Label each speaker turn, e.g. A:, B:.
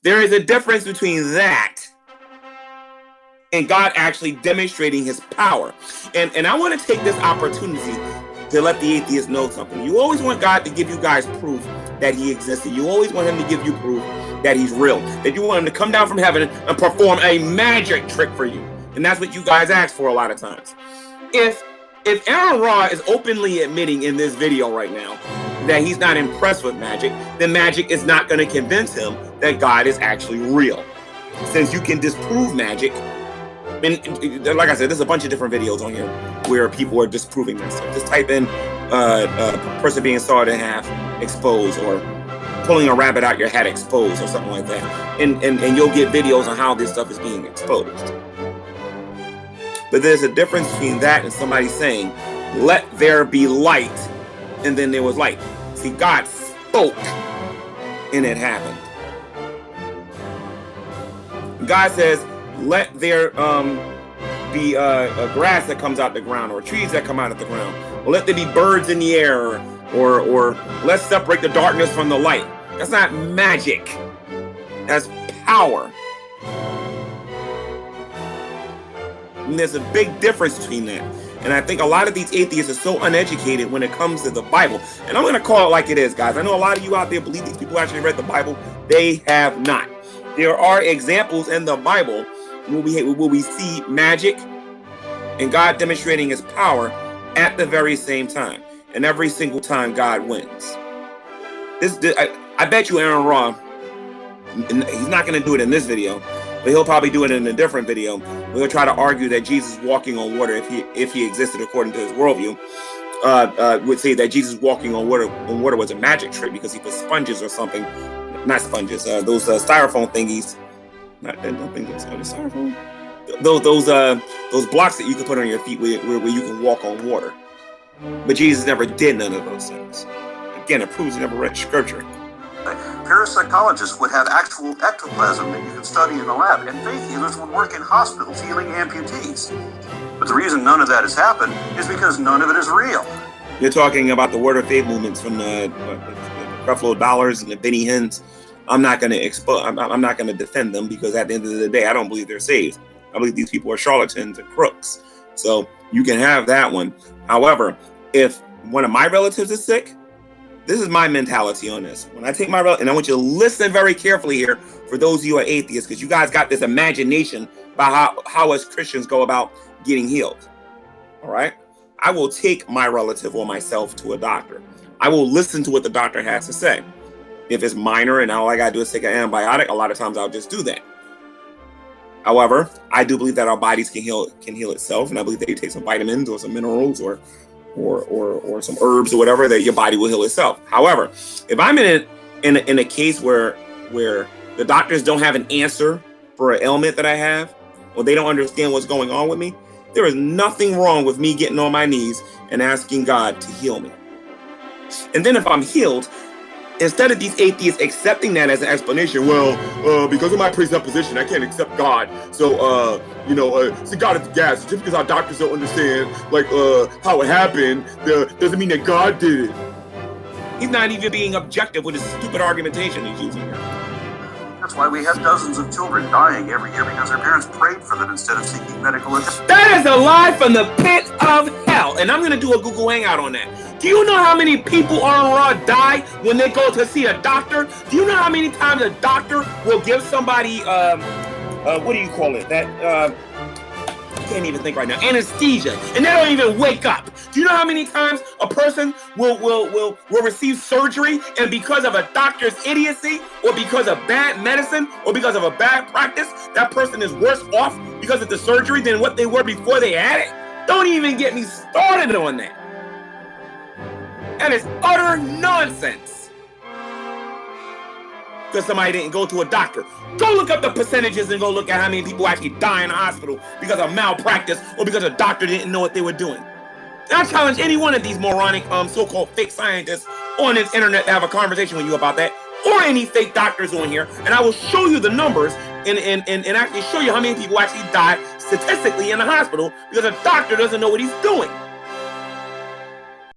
A: There is a difference between that and God actually demonstrating his power. And I want to take this opportunity to let the atheists know something. You always want God to give you guys proof that he existed. You always want him to give you proof that he's real. That you want him to come down from heaven and perform a magic trick for you. And that's what you guys ask for a lot of times. If Aaron Ra is openly admitting in this video right now that he's not impressed with magic, then magic is not going to convince him that God is actually real. Since you can disprove magic, and like I said, there's a bunch of different videos on here where people are disproving this. So just type in person being sawed in half exposed, or pulling a rabbit out your hat exposed, or something like that. And you'll get videos on how this stuff is being exposed. But there's a difference between that and somebody saying, let there be light, and then there was light. See, God spoke, and it happened. God says, let there be a grass that comes out the ground, or trees that come out of the ground, or let there be birds in the air, or let's separate the darkness from the light. That's not magic. That's power. And there's a big difference between that. And I think a lot of these atheists are so uneducated when it comes to the Bible. And I'm going to call it like it is, guys. I know a lot of you out there believe these people actually read the Bible. They have not. There are examples in the Bible where we see magic and God demonstrating his power at the very same time. And every single time God wins. I bet you Aaron Ra, he's not going to do it in this video, but he'll probably do it in a different video. We'll try to argue that Jesus walking on water, if he existed according to his worldview, would say that Jesus walking on water was a magic trick because he put sponges or something, not sponges, those styrofoam thingies, not think that's styrofoam. Those blocks that you can put on your feet where you can walk on water. But Jesus never did none of those things. Again, it proves he never read scripture.
B: Parapsychologists would have actual ectoplasm that you could study in the lab, and faith healers would work in hospitals healing amputees. But the reason none of that has happened is because none of it is real.
A: You're talking about the Word of Faith movements from the Creflo Dollars and the Benny Hinn's. I'm not going to defend them, because at the end of the day, I don't believe they're saved. I believe these people are charlatans and crooks. So you can have that one. However, if one of my relatives is sick, this is my mentality on this. When I take my relative, and I want you to listen very carefully here for those of you who are atheists, because you guys got this imagination about how us Christians go about getting healed. All right? I will take my relative or myself to a doctor. I will listen to what the doctor has to say. If it's minor and all I got to do is take an antibiotic, a lot of times I'll just do that. However, I do believe that our bodies can heal itself, and I believe that you take some vitamins or some minerals or some herbs or whatever, that your body will heal itself. However, if I'm in a case where the doctors don't have an answer for an ailment that I have, or they don't understand what's going on with me, there is nothing wrong with me getting on my knees and asking God to heal me. And then if I'm healed, instead of these atheists accepting that as an explanation, well, because of my presupposition, I can't accept God. So, see, God is the gas. Just because our doctors don't understand, how it happened, doesn't mean that God did it. He's not even being objective with his stupid argumentation he's using here.
B: That's why we have dozens of children dying every year, because their parents prayed for them instead of seeking medical attention.
A: That is a lie from the pit of hell. And I'm going to do a Google Hangout on that. Do you know how many people on Raw die when they go to see a doctor? Do you know how many times a doctor will give somebody, what do you call it? I can't even think right now. Anesthesia, and they don't even wake up. Do you know how many times a person will receive surgery, and because of a doctor's idiocy, or because of bad medicine, or because of a bad practice, that person is worse off because of the surgery than what they were before they had it? Don't even get me started on that. That is utter nonsense. Because somebody didn't go to a doctor. Go look up the percentages and go look at how many people actually die in the hospital because of malpractice or because a doctor didn't know what they were doing. And I challenge any one of these moronic so-called fake scientists on this internet to have a conversation with you about that, or any fake doctors on here, and I will show you the numbers and actually show you how many people actually die statistically in the hospital because a doctor doesn't know what he's doing.